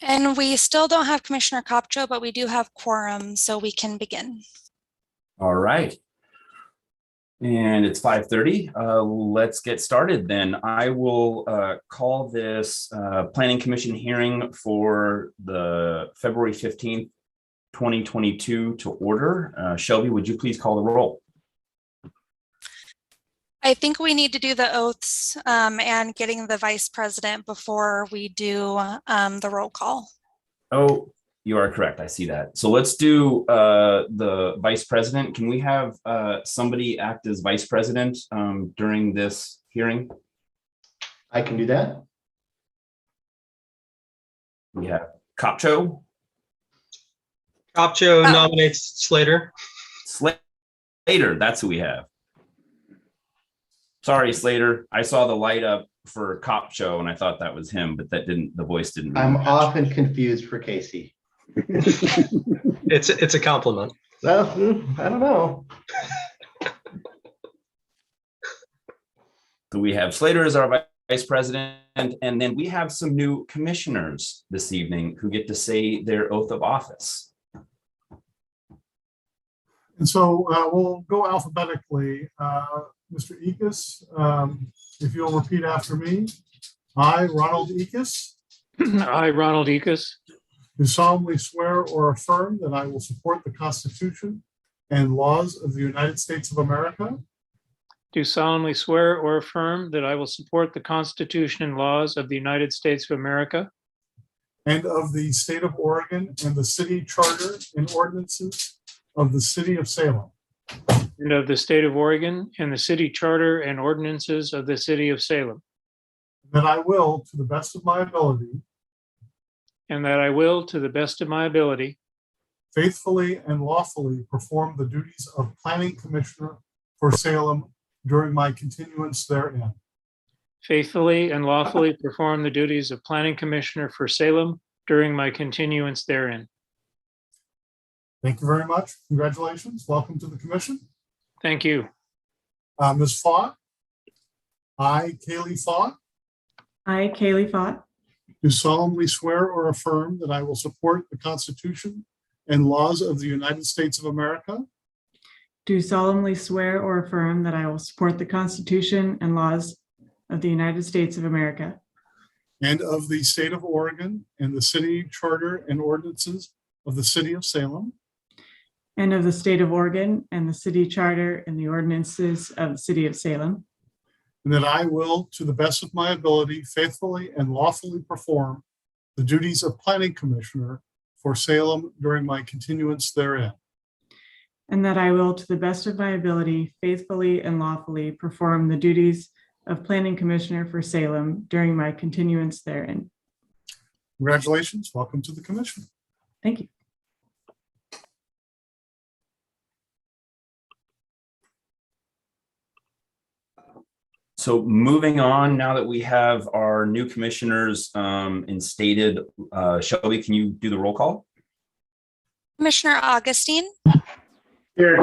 And we still don't have Commissioner Copcho, but we do have quorum, so we can begin. All right. And it's 5:30. Let's get started then. I will call this Planning Commission hearing for the February 15th, 2022 to order. Shelby, would you please call the roll? I think we need to do the oaths and getting the vice president before we do the roll call. Oh, you are correct. I see that. So let's do the vice president. Can we have somebody act as vice president during this hearing? I can do that. We have Copcho. Copcho nominates Slater. Slater, that's who we have. Sorry, Slater. I saw the light up for Copcho and I thought that was him, but that didn't, the voice didn't. I'm often confused for Casey. It's a compliment. Well, I don't know. So we have Slater as our vice president, and then we have some new commissioners this evening who get to say their oath of office. And so we'll go alphabetically. Mr. Ekus, if you'll repeat after me. I, Ronald Ekus. I, Ronald Ekus. Do solemnly swear or affirm that I will support the Constitution and laws of the United States of America. Do solemnly swear or affirm that I will support the Constitution and laws of the United States of America. And of the state of Oregon and the city charter and ordinances of the city of Salem. And of the state of Oregon and the city charter and ordinances of the city of Salem. That I will, to the best of my ability, and that I will, to the best of my ability, faithfully and lawfully perform the duties of Planning Commissioner for Salem during my continuance therein. faithfully and lawfully perform the duties of Planning Commissioner for Salem during my continuance therein. Thank you very much. Congratulations. Welcome to the commission. Thank you. Ms. Fott. I, Kaylee Fott, I, Kaylee Fott, do solemnly swear or affirm that I will support the Constitution and laws of the United States of America. do solemnly swear or affirm that I will support the Constitution and laws of the United States of America. And of the state of Oregon and the city charter and ordinances of the city of Salem. And of the state of Oregon and the city charter and the ordinances of the city of Salem. And that I will, to the best of my ability, faithfully and lawfully perform the duties of Planning Commissioner for Salem during my continuance therein. And that I will, to the best of my ability, faithfully and lawfully perform the duties of Planning Commissioner for Salem during my continuance therein. Congratulations. Welcome to the commission. Thank you. So moving on, now that we have our new commissioners instated, Shelby, can you do the roll call? Commissioner Augustine, Here.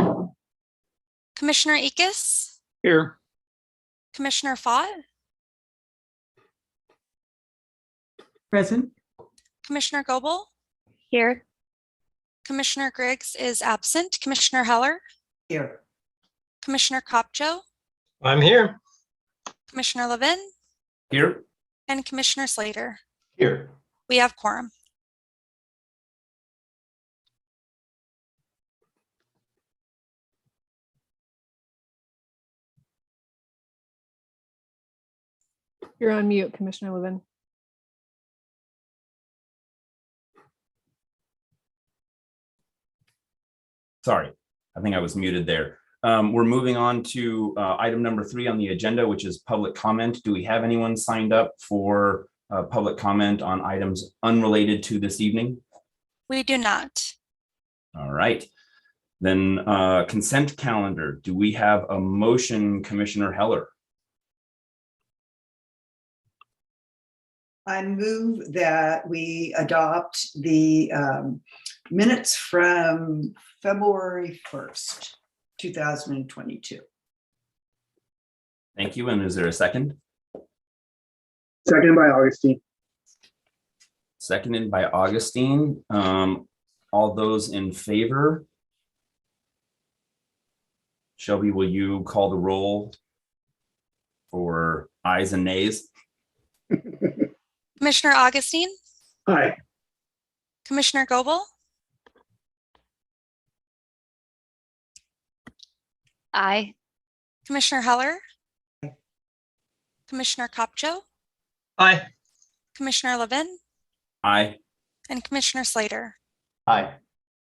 Commissioner Ekus, Here. Commissioner Fott, Present. Commissioner Goebel, Here. Commissioner Griggs is absent, Commissioner Heller, Here. Commissioner Copcho, I'm here. Commissioner Levin, Here. and Commissioner Slater. Here. We have quorum. You're on mute, Commissioner Levin. Sorry, I think I was muted there. We're moving on to item number 3 on the agenda, which is public comment. Do we have anyone signed up for public comment on items unrelated to this evening? We do not. All right. Then consent calendar. Do we have a motion, Commissioner Heller? I move that we adopt the minutes from February 1st, 2022. Thank you. And is there a second? Second by Augustine. seconded by Augustine. All those in favor? Shelby, will you call the roll for ayes and nays? Commissioner Augustine, Aye. Commissioner Goebel, Aye. Commissioner Heller, Commissioner Kopcho, Aye. Commissioner Levin, Aye. and Commissioner Slater. Aye.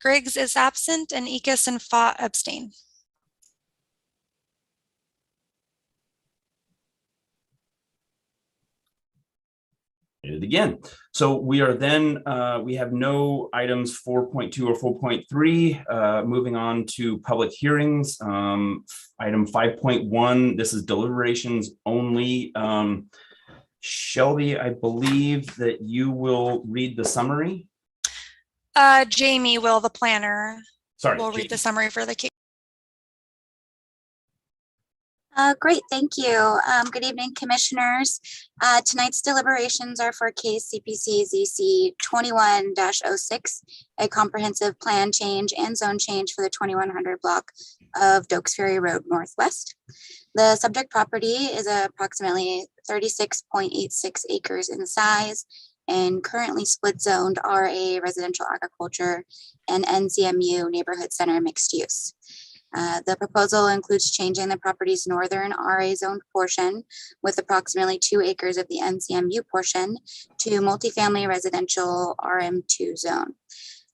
Griggs is absent and Ekis and Fott abstain. It again. So we are then, we have no items 4.2 or 4.3. Moving on to public hearings. Item 5.1, this is deliberations only. Shelby, I believe that you will read the summary. Jamie will, the planner, Sorry. will read the summary for the case. Great, thank you. Good evening, commissioners. Tonight's deliberations are for case CPC ZC 21-06, a comprehensive plan change and zone change for the 2100 block of Dokes Ferry Road Northwest. The subject property is approximately 36.86 acres in size and currently split zoned RA residential agriculture and NCMU neighborhood center mixed use. The proposal includes changing the property's northern RA zoned portion with approximately 2 acres of the NCMU portion to multifamily residential RM2 zone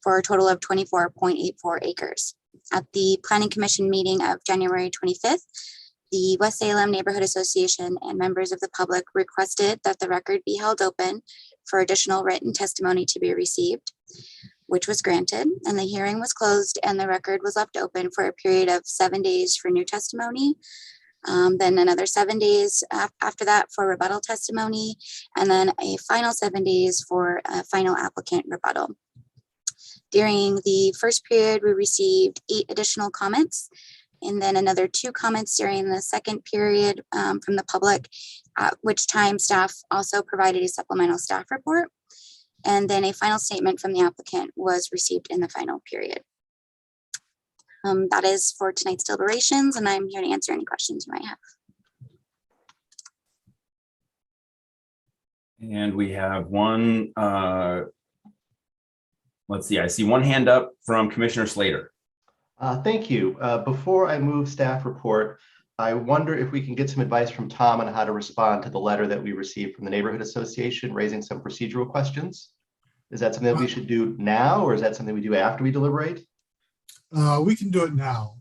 for a total of 24.84 acres. At the Planning Commission meeting of January 25th, the West Salem Neighborhood Association and members of the public requested that the record be held open for additional written testimony to be received, which was granted, and the hearing was closed and the record was left open for a period of 7 days for new testimony, then another 7 days after that for rebuttal testimony, and then a final 7 days for a final applicant rebuttal. During the first period, we received 8 additional comments, and then another 2 comments during the second period from the public, at which time staff also provided a supplemental staff report. And then a final statement from the applicant was received in the final period. That is for tonight's deliberations, and I'm here to answer any questions you might have. And we have one, let's see, I see one hand up from Commissioner Slater. Thank you. Before I move staff report, I wonder if we can get some advice from Tom on how to respond to the letter that we received from the Neighborhood Association raising some procedural questions. Is that something that we should do now, or is that something we do after we deliberate? We can do it now.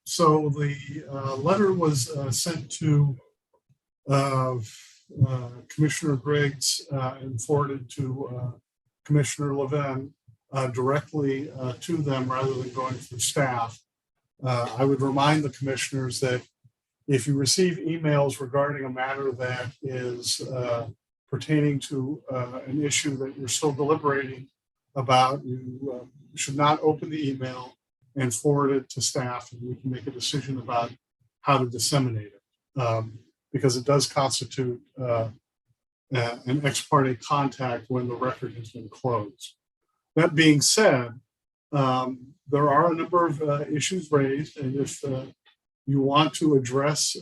So the letter was sent to Commissioner Griggs and forwarded to Commissioner Levin directly to them rather than going through staff. I would remind the commissioners that if you receive emails regarding a matter that is pertaining to an issue that you're still deliberating about, you should not open the email and forward it to staff, and we can make a decision about how to disseminate it, because it does constitute an ex parte contact when the record has been closed. That being said, there are a number of issues raised, and if you want to address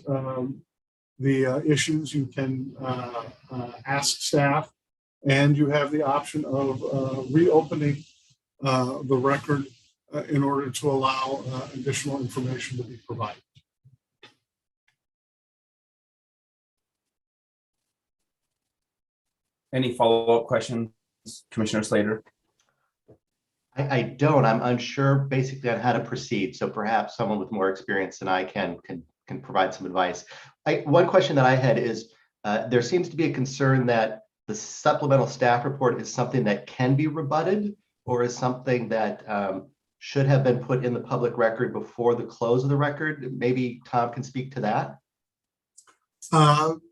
the issues, you can ask staff, and you have the option of reopening the record in order to allow additional information to be provided. Any follow-up questions, Commissioner Slater? I don't. I'm unsure basically on how to proceed. So perhaps someone with more experience than I can provide some advice. One question that I had is, there seems to be a concern that the supplemental staff report is something that can be rebutted, or is something that should have been put in the public record before the close of the record. Maybe Tom can speak to that.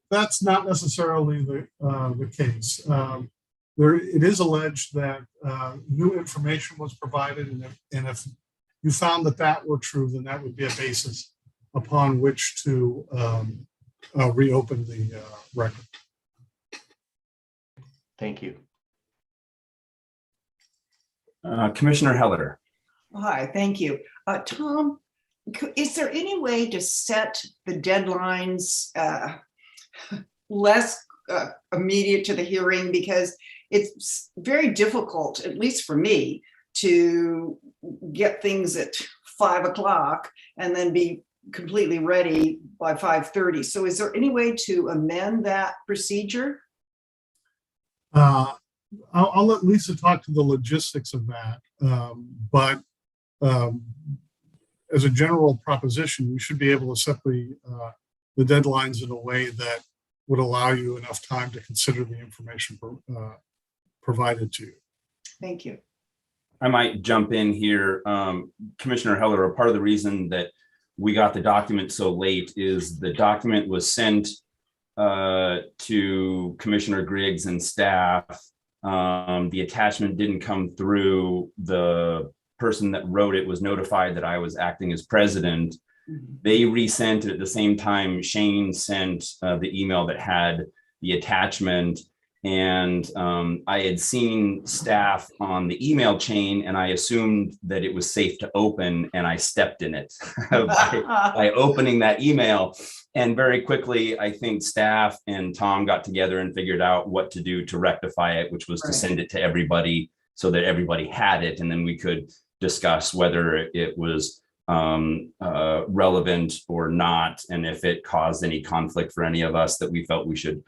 That's not necessarily the case. It is alleged that new information was provided, and if you found that that were true, then that would be a basis upon which to reopen the record. Thank you. Commissioner Heller. Hi, thank you. Tom, is there any way to set the deadlines less immediate to the hearing? Because it's very difficult, at least for me, to get things at 5 o'clock and then be completely ready by 5:30. So is there any way to amend that procedure? I'll let Lisa talk to the logistics of that. But as a general proposition, you should be able to set the deadlines in a way that would allow you enough time to consider the information provided to you. Thank you. I might jump in here. Commissioner Heller, a part of the reason that we got the document so late is the document was sent to Commissioner Griggs and staff. The attachment didn't come through. The person that wrote it was notified that I was acting as president. They resent it at the same time. Shane sent the email that had the attachment. And I had seen staff on the email chain and I assumed that it was safe to open and I stepped in it by opening that email. And very quickly, I think staff and Tom got together and figured out what to do to rectify it, which was to send it to everybody so that everybody had it. And then we could discuss whether it was relevant or not. And if it caused any conflict for any of us that we felt we should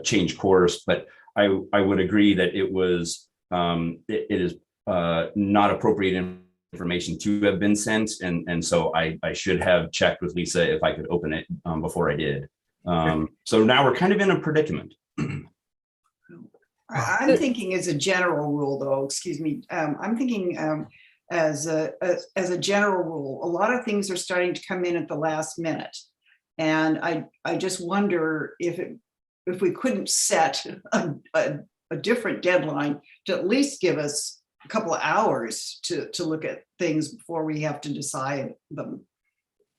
change course. But I would agree that it was it is not appropriate information to have been sent, and so I should have checked with Lisa if I could open it before I did. So now we're kind of in a predicament. I'm thinking as a general rule, though. Excuse me. I'm thinking as a general rule, a lot of things are starting to come in at the last minute, and I just wonder if we couldn't set a different deadline to at least give us a couple of hours to look at things before we have to decide them.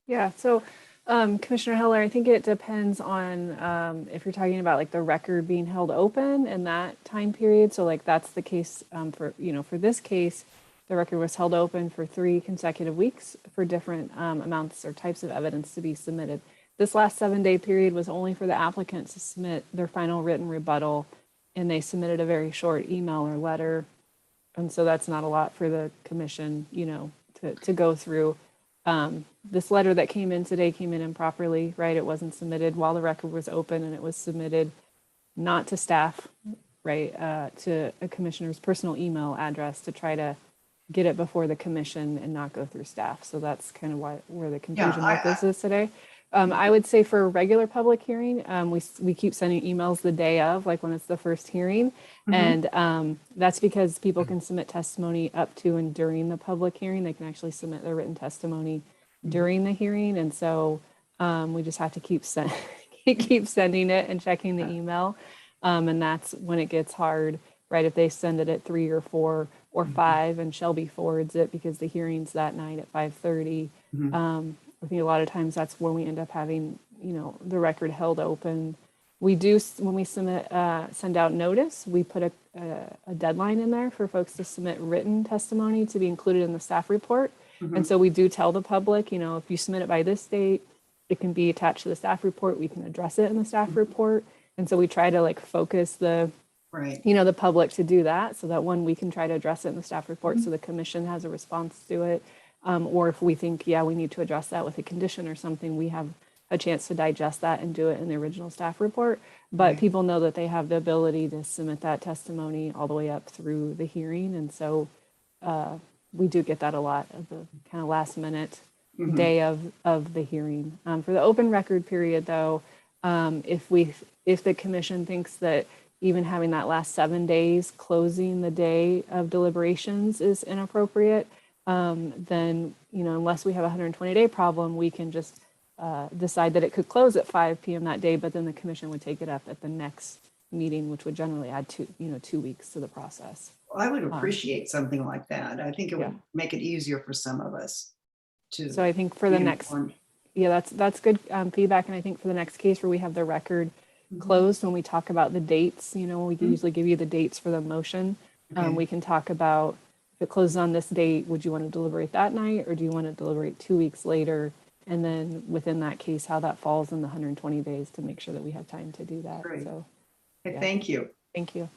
Yeah, so Commissioner Heller, I think it depends on if you're talking about like the record being held open in that time period. So like that's the case for this case, the record was held open for 3 consecutive weeks for different amounts or types of evidence to be submitted. This last 7-day period was only for the applicants to submit their final written rebuttal, and they submitted a very short email or letter. And so that's not a lot for the commission, to go through. This letter that came in today came in improperly, right? It wasn't submitted while the record was open, and it was submitted not to staff, right? To a commissioner's personal email address to try to get it before the commission and not go through staff. So that's kind of where the confusion with this is today. I would say for a regular public hearing, we keep sending emails the day of, like when it's the first hearing. And that's because people can submit testimony up to and during the public hearing. They can actually submit their written testimony during the hearing. And so we just have to keep sending it and checking the email. And that's when it gets hard, right? If they send it at 3 or 4 or 5 and Shelby forwards it because the hearing's that night at 5:30. I think a lot of times that's when we end up having, the record held open. We do, when we send out notice, we put a deadline in there for folks to submit written testimony to be included in the staff report. And so we do tell the public, if you submit it by this date, it can be attached to the staff report. We can address it in the staff report. And so we try to focus the public to do that so that one, we can try to address it in the staff report so the commission has a response to it. Or if we think, we need to address that with a condition or something, we have a chance to digest that and do it in the original staff report. But people know that they have the ability to submit that testimony all the way up through the hearing. And so we do get that a lot of the kind of last minute day of the hearing. For the open record period, though, if the commission thinks that even having that last 7 days closing the day of deliberations is inappropriate, then, unless we have a 120-day problem, we can just decide that it could close at 5 p.m. that day, but then the commission would take it up at the next meeting, which would generally add 2 weeks to the process. Well, I would appreciate something like that. I think it would make it easier for some of us to. So I think for the next, that's good feedback. And I think for the next case where we have the record closed, when we talk about the dates, we can usually give you the dates for the motion Okay. We can talk about if it closes on this date, would you want to deliberate that night or do you want to deliberate 2 weeks later? And then within that case, how that falls in the 120 days to make sure that we have time to do that. Great. So, Okay, yeah. thank you. Thank you.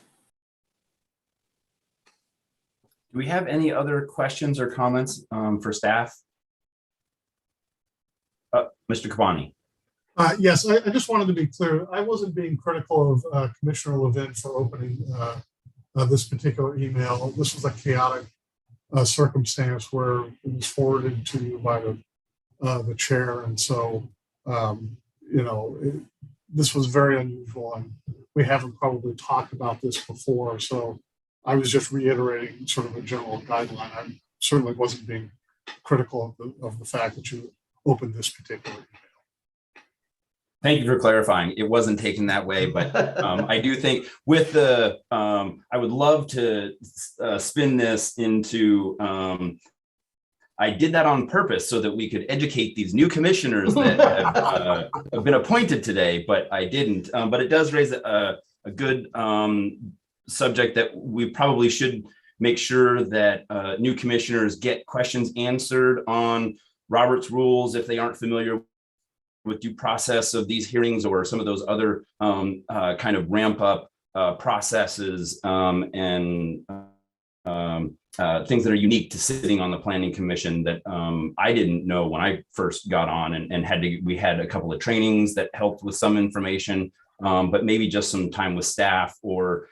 Do we have any other questions or comments for staff? Mr. Kabani. Yes, I just wanted to be clear. I wasn't being critical of Commissioner Levin for opening this particular email. This was a chaotic circumstance where it was forwarded to you by the chair. And so, this was very unusual and we haven't probably talked about this before. So I was just reiterating sort of a general guideline. I certainly wasn't being critical of the fact that you opened this particular email. Thank you for clarifying. It wasn't taken that way, but I do think with the, I would love to spin this into, I did that on purpose so that we could educate these new commissioners that have been appointed today, but I didn't. But it does raise a good subject that we probably should make sure that new commissioners get questions answered on Robert's rules if they aren't familiar with due process of these hearings or some of those other kind of ramp up processes and things that are unique to sitting on the planning commission that I didn't know when I first got on and we had a couple of trainings that helped with some information, but maybe just some time with staff or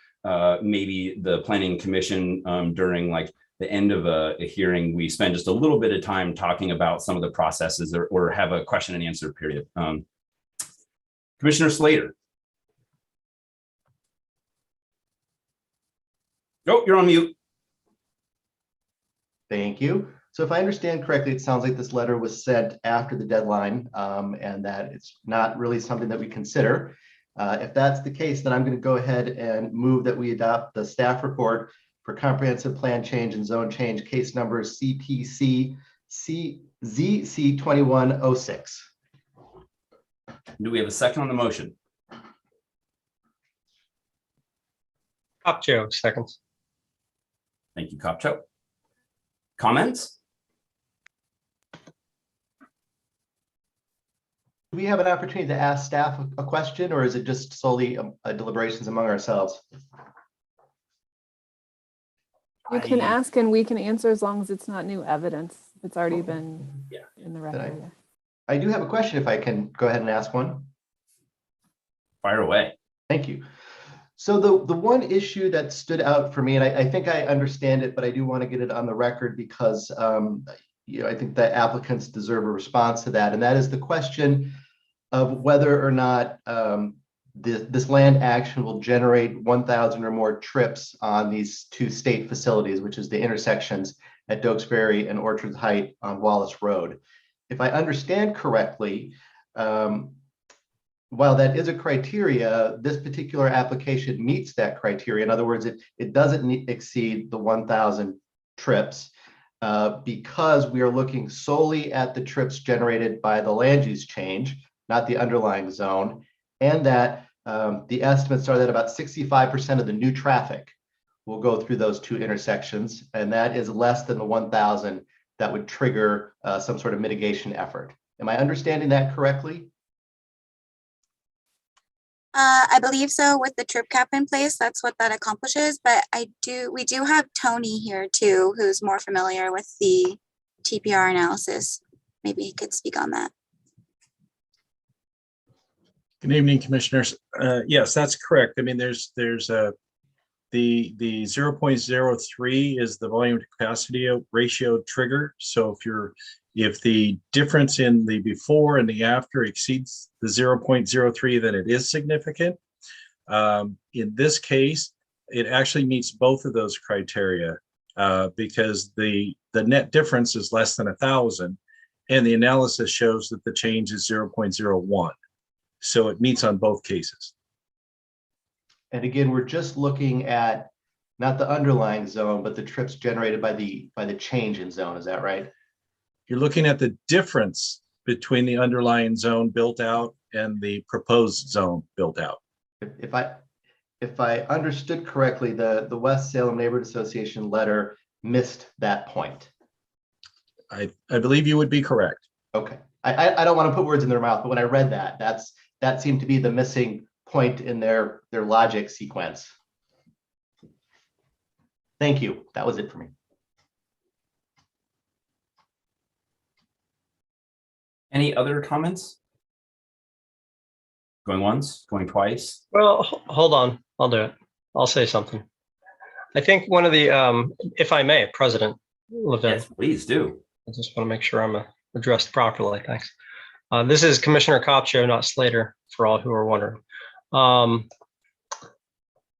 maybe the planning commission during like the end of a hearing, we spend just a little bit of time talking about some of the processes or have a question and answer period. Commissioner Slater. Oh, you're on mute. Thank you. So if I understand correctly, it sounds like this letter was sent after the deadline and that it's not really something that we consider. If that's the case, then I'm going to go ahead and move that we adopt the staff report for comprehensive plan change and zone change case number CPC ZC 2106. Do we have a second on the motion? Kopcho, seconds. Thank you, Kopcho. Comments? Do we have an opportunity to ask staff a question, or is it just solely deliberations among ourselves? You can ask and we can answer as long as it's not new evidence. It's already been in the record. I do have a question if I can go ahead and ask one. Fire away. Thank you. So the one issue that stood out for me, and I think I understand it, but I do want to get it on the record because I think the applicants deserve a response to that. And that is the question of whether or not this land action will generate 1,000 or more trips on these two state facilities, which is the intersections at Dokesbury and Orchard Height on Wallace Road. If I understand correctly, while that is a criteria, this particular application meets that criteria. In other words, it doesn't exceed the 1,000 trips because we are looking solely at the trips generated by the land use change, not the underlying zone, and that the estimates are that about 65% of the new traffic will go through those two intersections, and that is less than the 1,000 that would trigger some sort of mitigation effort. Am I understanding that correctly? I believe so with the trip cap in place, that's what that accomplishes, but we do have Tony here too, who's more familiar with the TPR analysis. Maybe he could speak on that. Good evening, commissioners. Yes, that's correct. I mean, there's the 0.03 is the volume to capacity ratio trigger. So if the difference in the before and the after exceeds the 0.03, then it is significant. In this case, it actually meets both of those criteria because the net difference is less than 1,000, and the analysis shows that the change is 0.01. So it meets on both cases. And again, we're just looking at not the underlying zone, but the trips generated by the change in zone. Is that right? You're looking at the difference between the underlying zone built out and the proposed zone built out. if I understood correctly, the West Salem Neighborhood Association letter missed that point. I believe you would be correct. Okay, I don't want to put words in their mouth, but when I read that, that seemed to be the missing point in their logic sequence. Thank you. That was it for me. Any other comments? Going once, going twice? Well, hold on. I'll do it. I'll say something. I think one of the, if I may, President Levin, Yes, please do. I just want to make sure I'm addressed properly. Thanks. This is Commissioner Copcho, not Slater, for all who are wondering.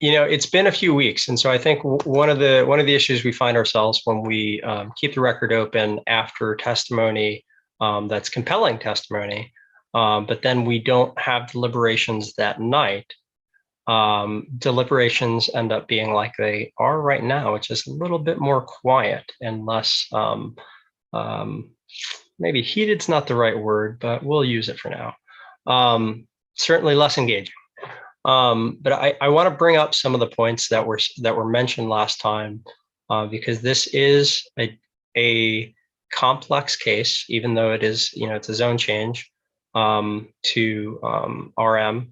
You know, it's been a few weeks, and so I think one of the issues we find ourselves when we keep the record open after testimony that's compelling testimony, but then we don't have deliberations that night. Deliberations end up being like they are right now, which is a little bit more quiet and less, maybe heated's not the right word, but we'll use it for now. Certainly less engaging. But I want to bring up some of the points that were mentioned last time, because this is a complex case, even though it is, you know, it's a zone change to RM,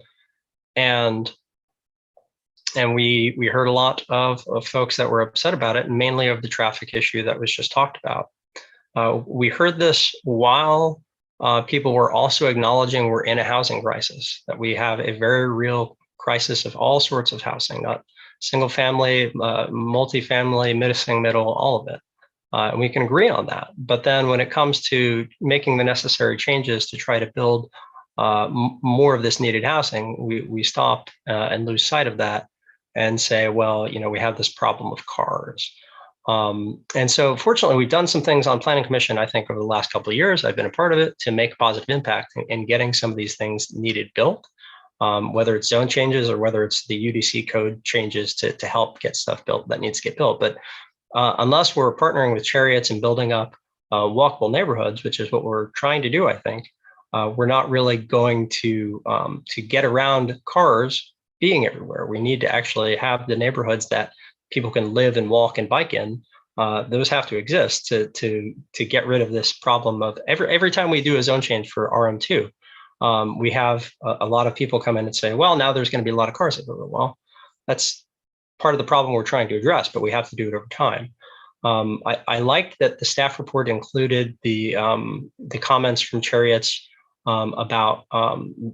and we heard a lot of folks that were upset about it, and mainly of the traffic issue that was just talked about. We heard this while people were also acknowledging we're in a housing crisis, that we have a very real crisis of all sorts of housing, not single family, multifamily, missing middle, all of it. And we can agree on that. But then when it comes to making the necessary changes to try to build more of this needed housing, we stop and lose sight of that and say, well, you know, we have this problem of cars. And so fortunately, we've done some things on Planning Commission, I think, over the last couple of years. I've been a part of it to make a positive impact in getting some of these things needed built, whether it's zone changes or whether it's the UDC code changes to help get stuff built that needs to get built. But unless we're partnering with Chariots and building up walkable neighborhoods, which is what we're trying to do, I think, we're not really going to get around cars being everywhere. We need to actually have the neighborhoods that people can live and walk and bike in. Those have to exist to get rid of this problem of every time we do a zone change for RM2, we have a lot of people come in and say, well, now there's going to be a lot of cars everywhere. Well, that's part of the problem we're trying to address, but we have to do it over time. I liked that the staff report included the comments from Chariots about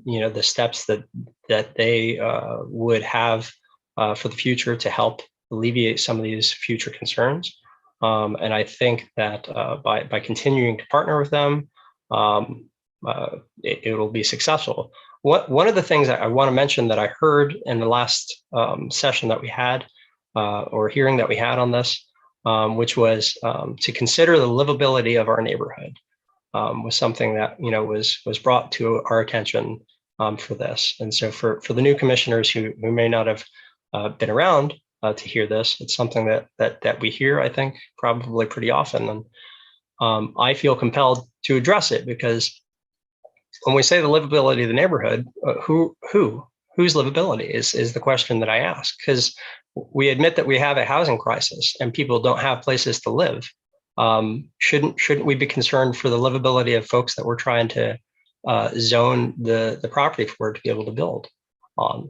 you know, the steps that they would have for the future to help alleviate some of these future concerns. And I think that by continuing to partner with them, it will be successful. One of the things that I want to mention that I heard in the last session that we had, or hearing that we had on this, which was to consider the livability of our neighborhood, was something that, you know, was brought to our attention for this. And so for the new commissioners who may not have been around to hear this, it's something that we hear, I think, probably pretty often. And I feel compelled to address it because when we say the livability of the neighborhood, whose livability is the question that I ask, because we admit that we have a housing crisis and people don't have places to live. Shouldn't we be concerned for the livability of folks that we're trying to zone the property for to be able to build on?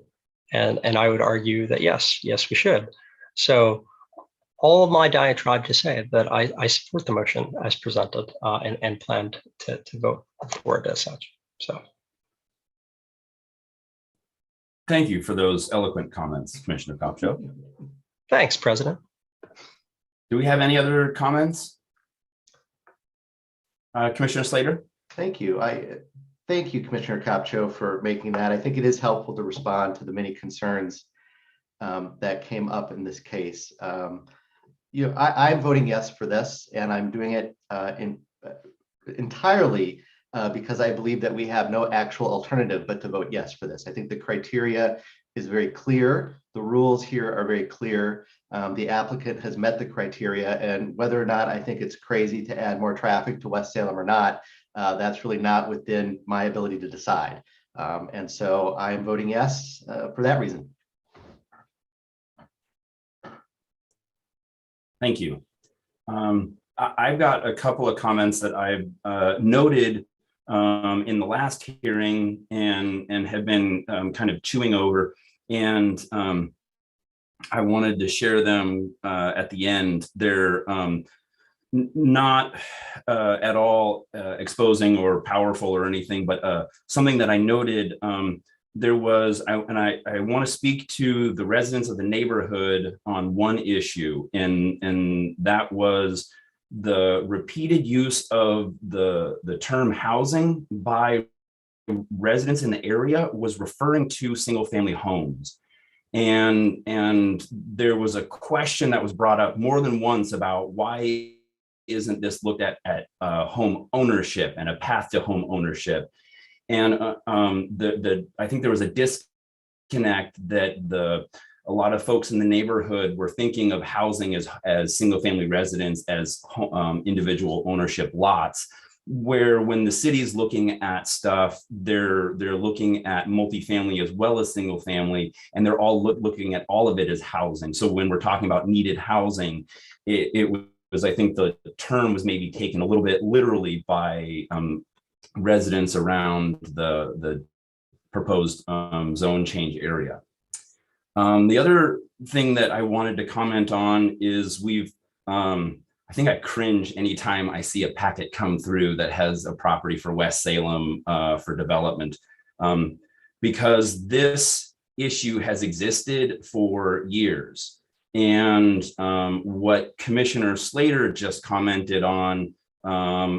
And I would argue that yes, we should. So all of my diatribe to say that I support the motion as presented and plan to vote for it as such. So. Thank you for those eloquent comments, Commissioner Copcho. Thanks, President. Do we have any other comments? Commissioner Slater? Thank you. Thank you, Commissioner Copcho, for making that. I think it is helpful to respond to the many concerns that came up in this case. You know, I'm voting yes for this, and I'm doing it entirely because I believe that we have no actual alternative but to vote yes for this. I think the criteria is very clear. The rules here are very clear. The applicant has met the criteria, and whether or not I think it's crazy to add more traffic to West Salem or not, that's really not within my ability to decide. And so I'm voting yes for that reason. Thank you. I've got a couple of comments that I've noted in the last hearing and have been kind of chewing over, and I wanted to share them at the end. They're not at all exposing or powerful or anything, but something that I noted. There was, I want to speak to the residents of the neighborhood on one issue, and that was the repeated use of the term housing by residents in the area was referring to single family homes. And there was a question that was brought up more than once about why isn't this looked at home ownership and a path to home ownership. And I think there was a disconnect that a lot of folks in the neighborhood were thinking of housing as single family residents, as individual ownership lots, where when the city's looking at stuff, they're looking at multifamily as well as single family, and they're all looking at all of it as housing. So when we're talking about needed housing, it was, I think the term was maybe taken a little bit literally by residents around the proposed zone change area. The other thing that I wanted to comment on is I think I cringe anytime I see a packet come through that has a property for West Salem for development, because this issue has existed for years. And what Commissioner Slater just commented on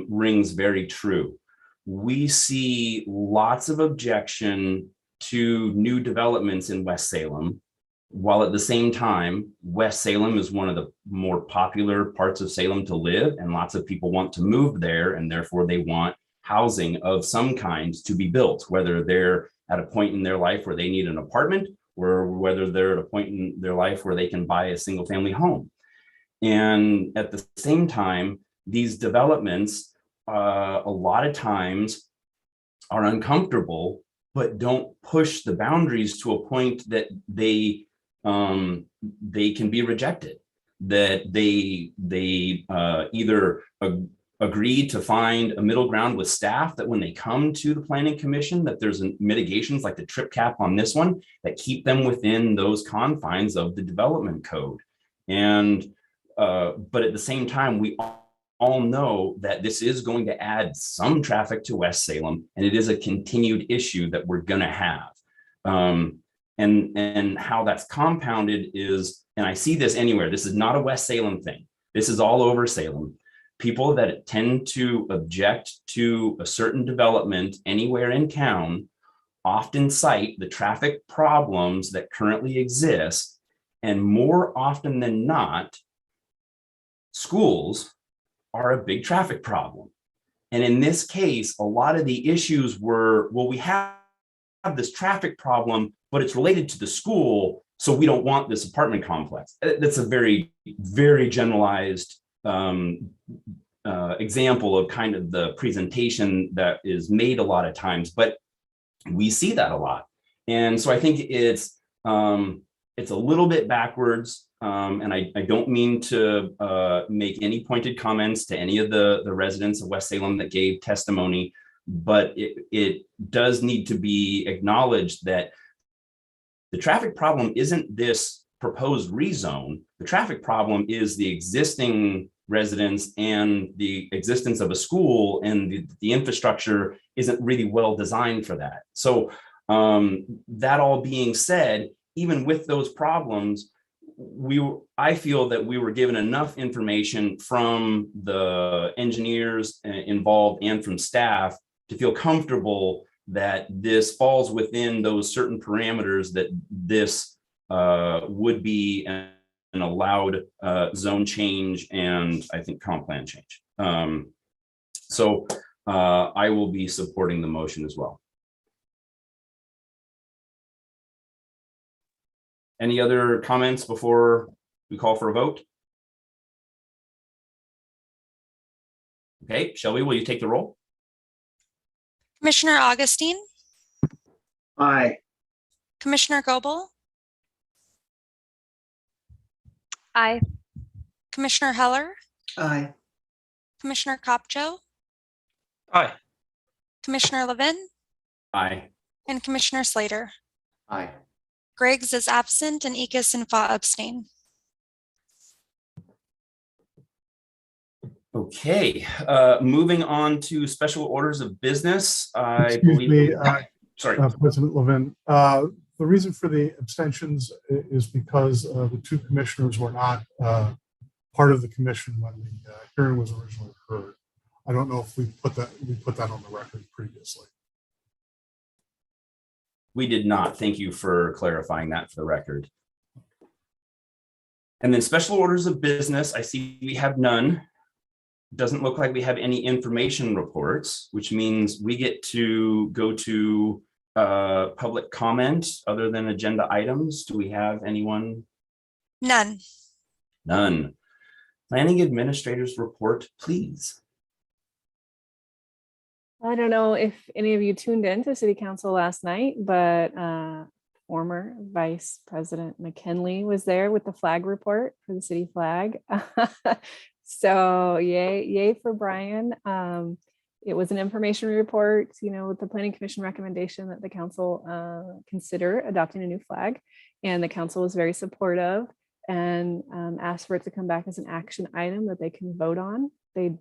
rings very true. We see lots of objection to new developments in West Salem, while at the same time, West Salem is one of the more popular parts of Salem to live, and lots of people want to move there, and therefore they want housing of some kind to be built, whether they're at a point in their life where they need an apartment, or whether they're at a point in their life where they can buy a single family home. And at the same time, these developments a lot of times are uncomfortable, but don't push the boundaries to a point that they can be rejected, that they either agree to find a middle ground with staff, that when they come to the planning commission, that there's mitigations like the trip cap on this one that keep them within those confines of the development code. And but at the same time, we all know that this is going to add some traffic to West Salem, and it is a continued issue that we're going to have. And how that's compounded is, and I see this anywhere, this is not a West Salem thing. This is all over Salem. People that tend to object to a certain development anywhere in town often cite the traffic problems that currently exist. And more often than not, schools are a big traffic problem. And in this case, a lot of the issues were, well, we have this traffic problem, but it's related to the school, so we don't want this apartment complex. That's a very, very generalized example of kind of the presentation that is made a lot of times, but we see that a lot. And so I think it's a little bit backwards. And I don't mean to make any pointed comments to any of the residents of West Salem that gave testimony, but it does need to be acknowledged that the traffic problem isn't this proposed rezone. The traffic problem is the existing residents and the existence of a school, and the infrastructure isn't really well designed for that. So that all being said, even with those problems, I feel that we were given enough information from the engineers involved and from staff to feel comfortable that this falls within those certain parameters, that this would be an allowed zone change and I think comp plan change. So I will be supporting the motion as well. Any other comments before we call for a vote? Okay, Shelby, will you take the roll? Commissioner Augustine, Aye. Commissioner Goebel, Aye. Commissioner Heller, Aye. Commissioner Kopcho, Aye. Commissioner Levin, Aye. and Commissioner Slater. Aye. Griggs is absent and Ekis and Fa abstain. Okay, moving on to special orders of business. I Excuse believe. me, Sorry. President Levin. The reason for the abstentions is because the two commissioners were not part of the commission when the hearing was originally heard. I don't know if we put that on the record previously. We did not. Thank you for clarifying that for the record. And then special orders of business, I see we have none. Doesn't look like we have any information reports, which means we get to go to public comment other than agenda items. Do we have anyone? None. None. Planning administrators report, please. I don't know if any of you tuned in to City Council last night, but former Vice President McKinley was there with the flag report for the city flag. So yay for Brian. It was an information report, with the Planning Commission recommendation that the council consider adopting a new flag. And the council was very supportive and asked for it to come back as an action item that they can vote on. They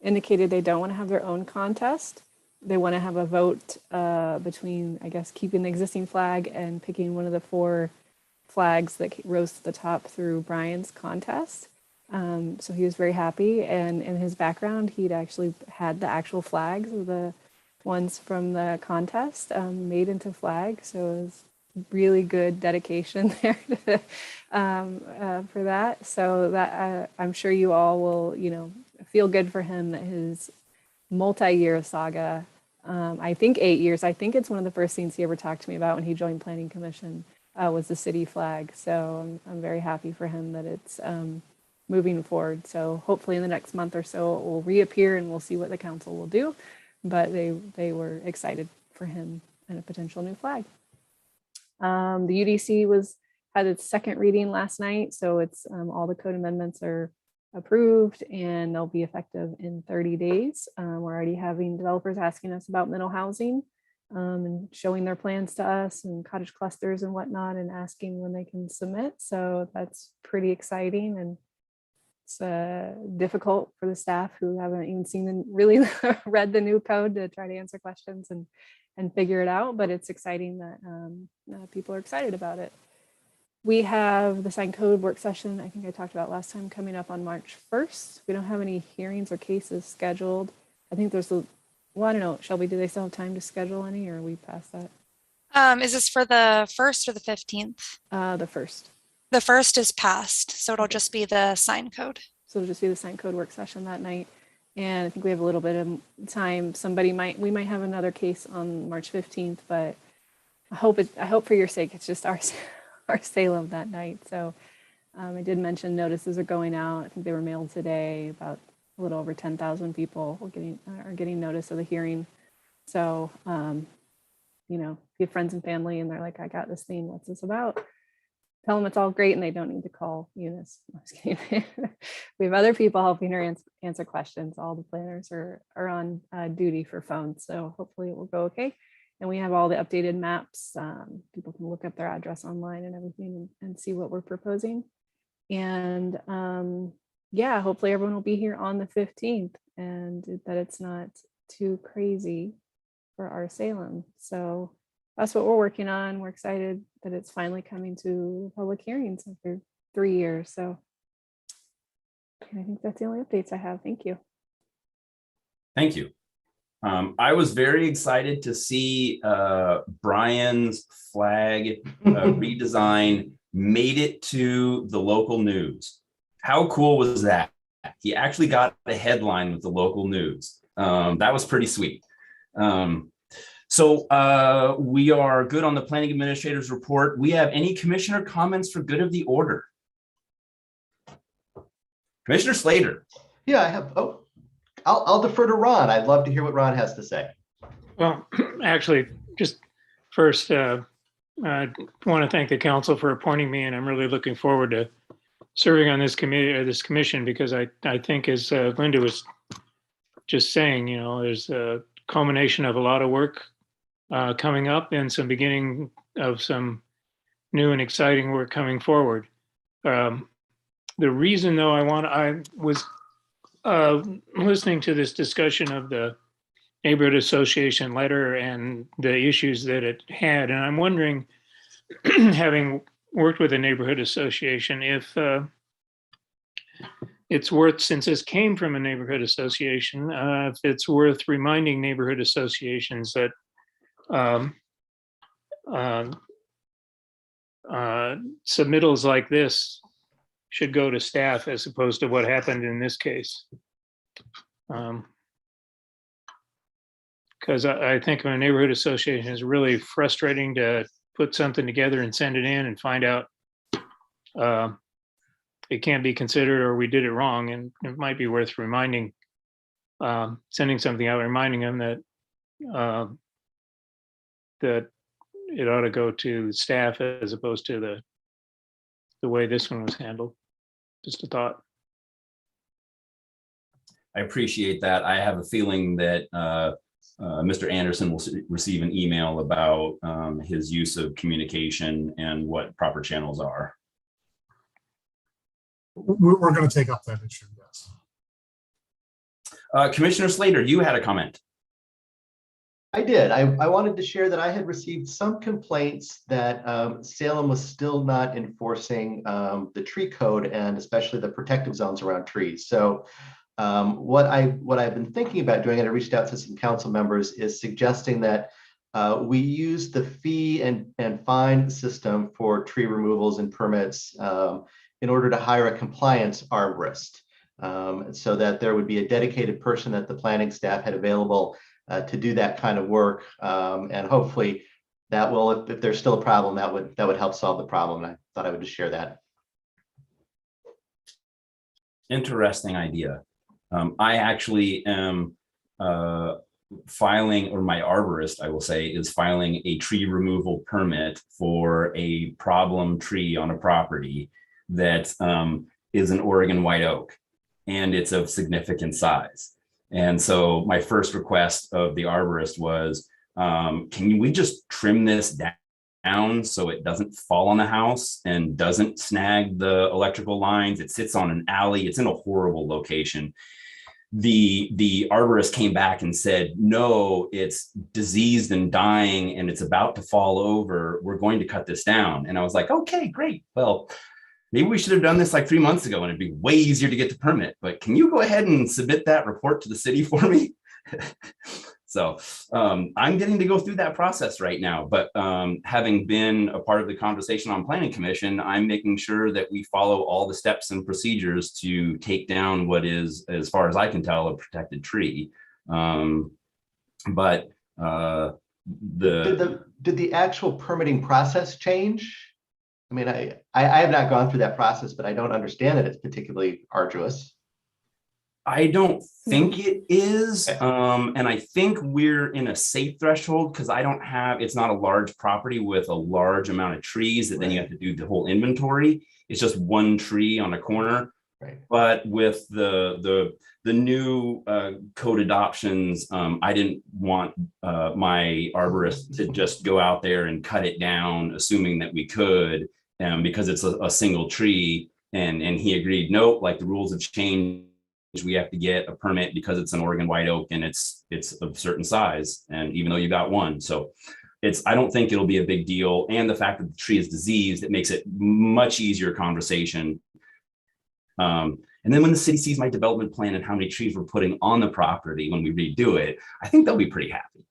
indicated they don't want to have their own contest. They want to have a vote between, I guess, keeping the existing flag and picking one of the 4 flags that rose to the top through Brian's contest. So he was very happy, and in his background, he'd actually had the actual flags of the ones from the contest made into flags. So it was really good dedication there to, for that. So that I'm sure you all will, feel good for him that his multi-year saga, I think 8 years, I think it's one of the first things he ever talked to me about when he joined Planning Commission was the city flag. So I'm very happy for him that it's moving forward. So hopefully in the next month or so it will reappear and we'll see what the council will do. But they were excited for him and a potential new flag. The UDC had its second reading last night. So it's all the code amendments are approved and they'll be effective in 30 days. We're already having developers asking us about mental housing and showing their plans to us and cottage clusters and whatnot and asking when they can submit. So that's pretty exciting. And it's difficult for the staff who haven't even seen and really read the new code to try to answer questions and figure it out. But it's exciting that people are excited about it. We have the signed code work session, I think I talked about last time, coming up on March 1st. We don't have any hearings or cases scheduled. I think there's I don't know, Shelby, do they still have time to schedule any or are we past that? Is this for the 1st or the 15th? The first. The 1st is passed, so it'll just be the sign code. So it'll just be the signed code work session that night. And I think we have a little bit of time. We might have another case on March 15th, but I hope for your sake, it's just our Salem that night. So I did mention notices are going out. I think they were mailed today. About a little over 10,000 people are getting notice of the hearing. So, if you have friends and family and they're like, I got this thing, what's this about? Tell them it's all great and they don't need to call Eunice. I'm just kidding. We have other people helping her answer questions. All the planners are on duty for phones. So hopefully it will go okay. And we have all the updated maps. People can look up their address online and everything and see what we're proposing. And hopefully everyone will be here on the 15th and that it's not too crazy for our Salem. So that's what we're working on. We're excited that it's finally coming to public hearings after 3 years. So I think that's the only updates I have. Thank you. Thank you. I was very excited to see Brian's flag redesign made it to the local news. How cool was that? He actually got the headline with the local news. That was pretty sweet. So we are good on the planning administrator's report. We have any commissioner comments for good of the order? Commissioner Slater. Yeah, I have. Oh, I'll defer to Ron. I'd love to hear what Ron has to say. Well, actually, just first, I want to thank the council for appointing me, and I'm really looking forward to serving on this committee or this commission, because I think, as Linda was just saying, there's a culmination of a lot of work coming up and some beginning of some new and exciting work coming forward. The reason, though, I was listening to this discussion of the neighborhood association letter and the issues that it had, and I'm wondering, having worked with a neighborhood association, if it's worth, since this came from a neighborhood association, if it's worth reminding neighborhood associations that submittals like this should go to staff as opposed to what happened in this case. Because I think a neighborhood association is really frustrating to put something together and send it in and find out it can't be considered or we did it wrong. And it might be worth reminding, sending something out, reminding them that that it ought to go to staff as opposed to the way this one was handled. Just a thought. I appreciate that. I have a feeling that Mr. Anderson will receive an email about his use of communication and what proper channels are. We're going to take up that issue, yes. Commissioner Slater, you had a comment. I did. I wanted to share that I had received some complaints that Salem was still not enforcing the tree code and especially the protective zones around trees. So what I've been thinking about doing, and I reached out to some council members, is suggesting that we use the fee and fine system for tree removals and permits in order to hire a compliance arborist, so that there would be a dedicated person that the planning staff had available to do that kind of work, and hopefully that will, if there's still a problem, that would help solve the problem. And I thought I would just share that. Interesting idea. I actually am filing, or my arborist, I will say, is filing a tree removal permit for a problem tree on a property that is an Oregon white oak, and it's of significant size. And so my first request of the arborist was, can we just trim this down so it doesn't fall on the house and doesn't snag the electrical lines? It sits on an alley. It's in a horrible location. The arborist came back and said, no, it's diseased and dying and it's about to fall over. We're going to cut this down. And I was like, okay, great. Well, maybe we should have done this like 3 months ago and it'd be way easier to get the permit, but can you go ahead and submit that report to the city for me? So I'm getting to go through that process right now, but having been a part of the conversation on Planning Commission, I'm making sure that we follow all the steps and procedures to take down what is, as far as I can tell, a protected tree. But did the actual permitting process change? I mean, I have not gone through that process, but I don't understand that it's particularly arduous. I don't think it is. And I think we're in a safe threshold because it's not a large property with a large amount of trees that then you have to do the whole inventory. It's just one tree on a corner. Right. But with the new code adoptions, I didn't want my arborist to just go out there and cut it down, assuming that we could, because it's a single tree. And he agreed, nope, like the rules have changed. We have to get a permit because it's an Oregon white oak and it's of certain size. And even though you got one, so I don't think it'll be a big deal. And the fact that the tree is diseased, it makes it much easier conversation. And then when the city sees my development plan and how many trees we're putting on the property when we redo it, I think they'll be pretty happy.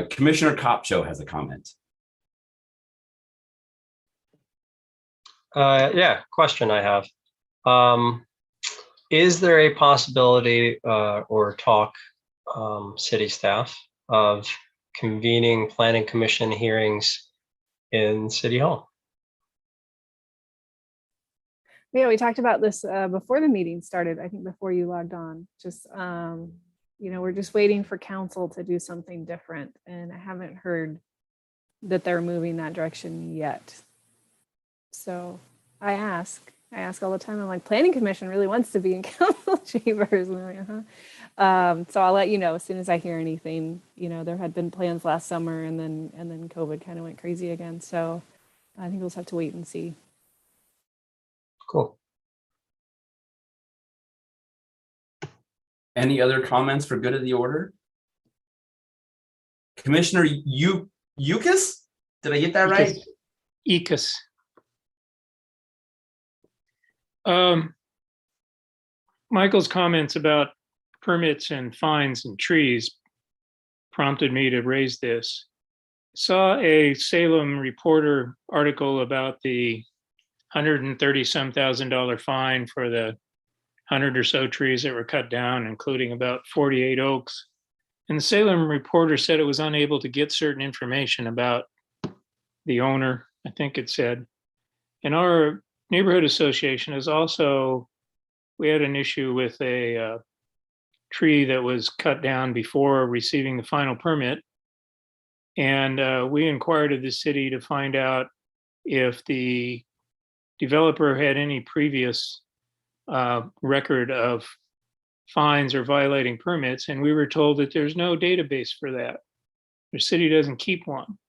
Commissioner Kopcho has a comment. Yeah, question I have. Is there a possibility or talk, city staff, of convening planning commission hearings in City Hall? Yeah, we talked about this before the meeting started, I think before you logged on. Just, we're just waiting for council to do something different. And I haven't heard that they're moving that direction yet. So I ask all the time. I'm like, planning commission really wants to be in council chambers. And I'm like, so I'll let you know as soon as I hear anything. You know, there had been plans last summer, and then COVID kind of went crazy again. So I think we'll just have to wait and see. Cool. Any other comments for good of the order? Commissioner Yukis? Did I get that right? ECUS. Michael's comments about permits and fines and trees prompted me to raise this. Saw a Salem Reporter article about the $130-some thousand fine for the 100 or so trees that were cut down, including about 48 oaks. And the Salem Reporter said it was unable to get certain information about the owner, I think it said. And our neighborhood association is also, we had an issue with a tree that was cut down before receiving the final permit. And we inquired of the city to find out if the developer had any previous record of fines or violating permits. And we were told that there's no database for that. The city doesn't keep one.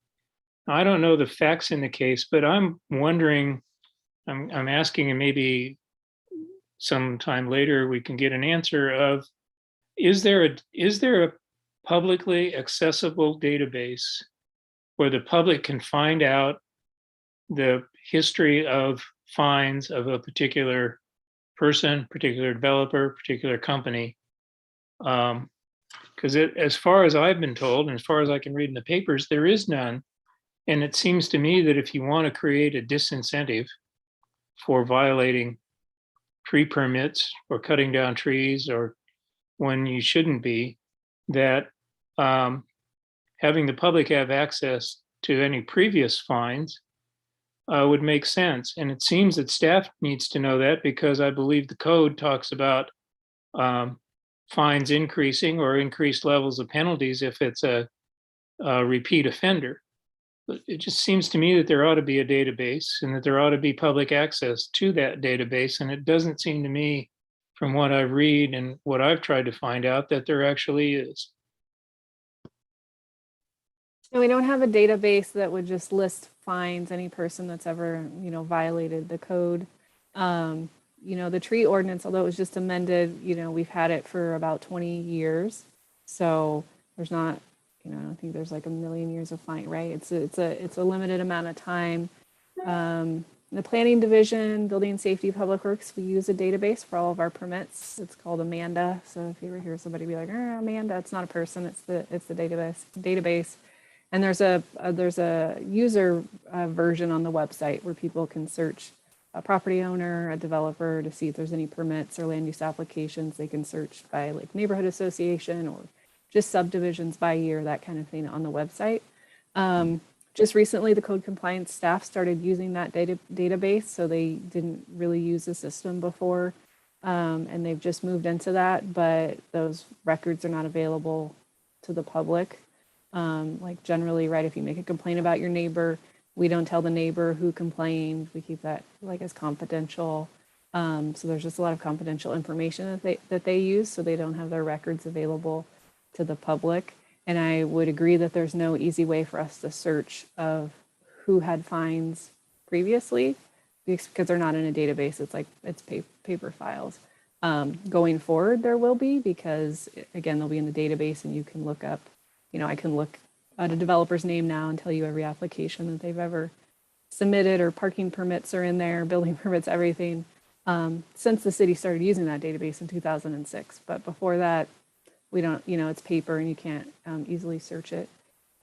Now, I don't know the facts in the case, but I'm wondering, I'm asking, and maybe sometime later we can get an answer of, is there a publicly accessible database where the public can find out the history of fines of a particular person, particular developer, particular company? Because as far as I've been told, and as far as I can read in the papers, there is none. And it seems to me that if you want to create a disincentive for violating tree permits or cutting down trees or when you shouldn't be, that having the public have access to any previous fines would make sense. And it seems that staff needs to know that, because I believe the code talks about fines increasing or increased levels of penalties if it's a repeat offender. But it just seems to me that there ought to be a database and that there ought to be public access to that database. And it doesn't seem to me, from what I read and what I've tried to find out, that there actually is. And we don't have a database that would just list fines any person that's ever, you know, violated the code. You know, the tree ordinance, although it was just amended, you know, we've had it for about 20 years. So there's not, you know, I don't think there's like a million years of fine, right? It's a limited amount of time. The planning division, building and safety, public works, we use a database for all of our permits. It's called Amanda. So if you ever hear somebody be like, Amanda, it's not a person, it's the database. And there's a user version on the website where people can search a property owner, a developer, to see if there's any permits or land use applications. They can search by like neighborhood association or just subdivisions by year, that kind of thing on the website. Just recently, the code compliance staff started using that database, so they didn't really use the system before, and they've just moved into that, but those records are not available to the public. Like generally, right, if you make a complaint about your neighbor, we don't tell the neighbor who complained. We keep that like as confidential. So there's just a lot of confidential information that they use, so they don't have their records available to the public. And I would agree that there's no easy way for us to search of who had fines previously, because they're not in a database. It's like it's paper files. Going forward, there will be, because again, they'll be in the database, and you can look up. You know, I can look at a developer's name now and tell you every application that they've ever submitted, or parking permits are in there, building permits, everything, since the city started using that database in 2006. But before that, we don't, you know, it's paper and you can't easily search it.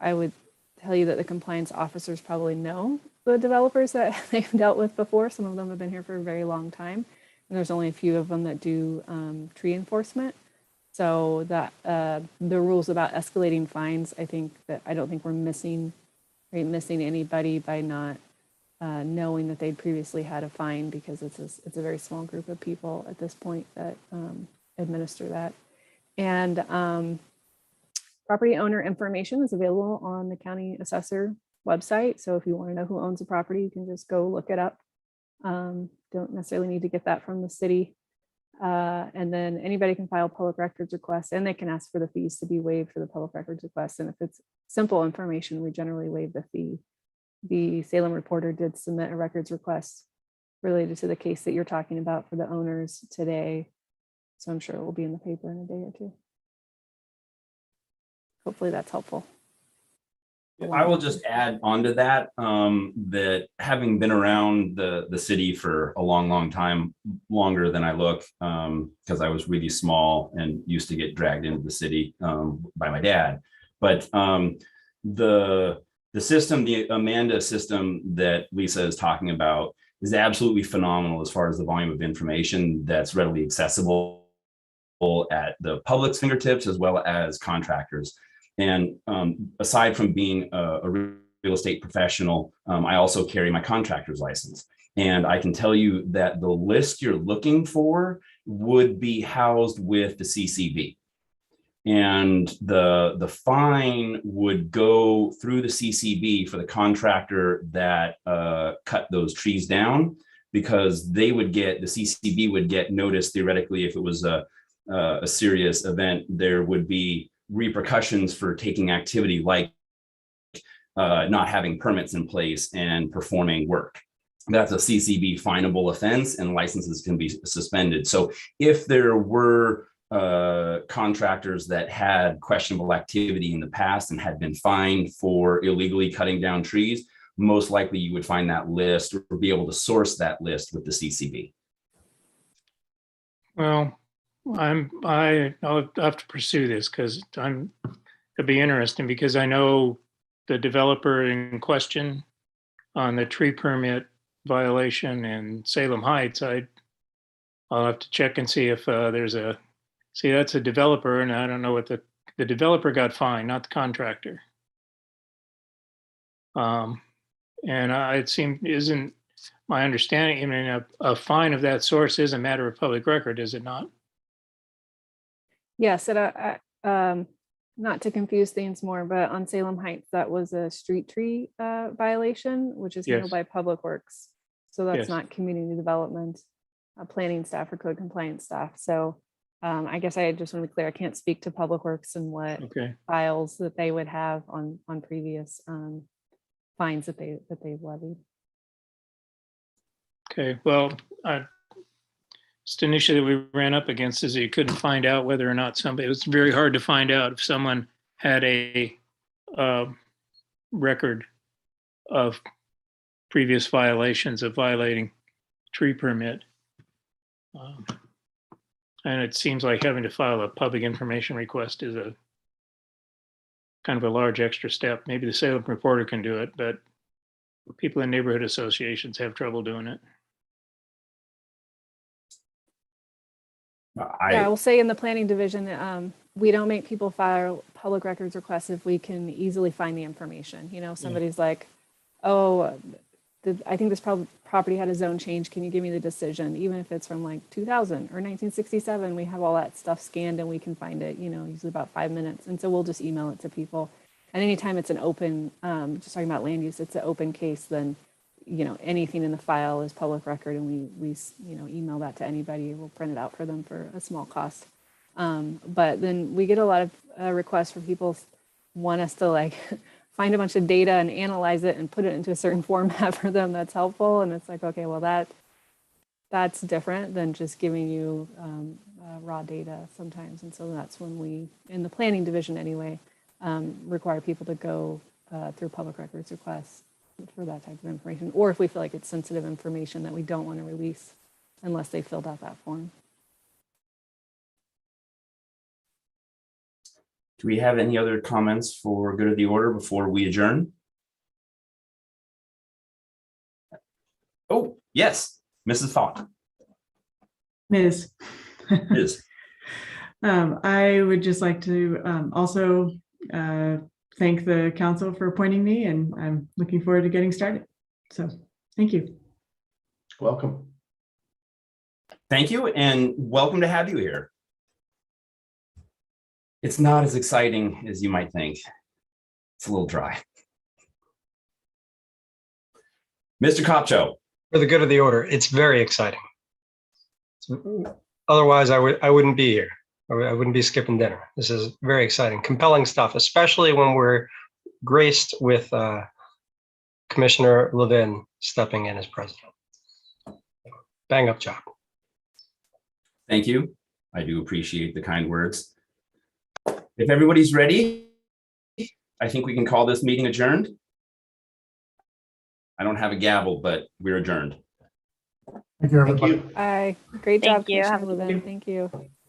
I would tell you that the compliance officers probably know the developers that they've dealt with before. Some of them have been here for a very long time, and there's only a few of them that do tree enforcement. So that the rules about escalating fines, I don't think we're missing anybody by not knowing that they'd previously had a fine, because it's a very small group of people at this point that administer that. And property owner information is available on the county assessor website. So if you want to know who owns a property, you can just go look it up. Don't necessarily need to get that from the city. And then anybody can file public records requests, and they can ask for the fees to be waived for the public records request. And if it's simple information, we generally waive the fee. The Salem Reporter did submit a records request related to the case that you're talking about for the owners today. So I'm sure it will be in the paper in a day or two. Hopefully that's helpful. I will just add on to that, that having been around the city for a long time, longer than I look, because I was really small and used to get dragged into the city by my dad. But the system, the Amanda system that Lisa is talking about is absolutely phenomenal as far as the volume of information that's readily accessible at the public's fingertips as well as contractors. And aside from being a real estate professional, I also carry my contractor's license. And I can tell you that the list you're looking for would be housed with the CCB. And the fine would go through the CCB for the contractor that cut those trees down, because they would get, the CCB would get notice theoretically if it was a serious event. There would be repercussions for taking activity like not having permits in place and performing work. That's a CCB finable offense, and licenses can be suspended. So if there were contractors that had questionable activity in the past and had been fined for illegally cutting down trees, most likely you would find that list or be able to source that list with the CCB. Well, I'll have to pursue this because it'd be interesting, because I know the developer in question on the tree permit violation in Salem Heights. I'll have to check and see if there's a, see, that's a developer, and I don't know what the developer got fined, not the contractor. And it seemed, isn't my understanding, I mean, a fine of that source is a matter of public record, is it not? Yes, not to confuse things more, but on Salem Heights, that was a street tree violation, which is handled Yes. by Public Works. So that's Yes. not community development, planning staff or code compliance staff. So I guess I just want to be clear, I can't speak to Public Works and what Okay. files that they would have on previous fines that they've levied. Okay. Well, just an issue that we ran up against is that you couldn't find out whether or not somebody, it was very hard to find out if someone had a record of previous violations of violating tree permit. And it seems like having to file a public information request is a kind of a large extra step. Maybe the Salem Reporter can do it, but people in neighborhood associations have trouble doing it. Yeah, I will say in the planning division, we don't make people file public records requests if we can easily find the information. You know, somebody's like, oh, I think this property had a zone change. Can you give me the decision? Even if it's from like 2000 or 1967, we have all that stuff scanned and we can find it, you know, usually about 5 minutes. And so we'll just email it to people. And anytime it's an open, just talking about land use, it's an open case, then, you know, anything in the file is public record, and we you know, email that to anybody. We'll print it out for them for a small cost. But then we get a lot of requests from people want us to like find a bunch of data and analyze it and put it into a certain format for them that's helpful. And it's like, okay, well that's different than just giving you raw data sometimes. And so that's when we, in the planning division anyway, require people to go through public records requests for that type of information, or if we feel like it's sensitive information that we don't want to release unless they filled out that form. Do we have any other comments for good of the order before we adjourn? Oh, yes, Mrs. Falk. Ms. Ms. I would just like to also thank the council for appointing me, and I'm looking forward to getting started. So thank you. Welcome. Thank you, and welcome to have you here. It's not as exciting as you might think. It's a little dry. Mr. Kopcho. For the good of the order, it's very exciting. Otherwise, I wouldn't be here. I wouldn't be skipping dinner. This is very exciting, compelling stuff, especially when we're graced with Commissioner Levin stepping in as president. Bang up job. Thank you. I do appreciate the kind words. If everybody's ready, I think we can call this meeting adjourned. I don't have a gavel, but we're adjourned. Thank you, Thank everybody. you. Great job, Thank you. Commissioner Have a good Levin. Thank you.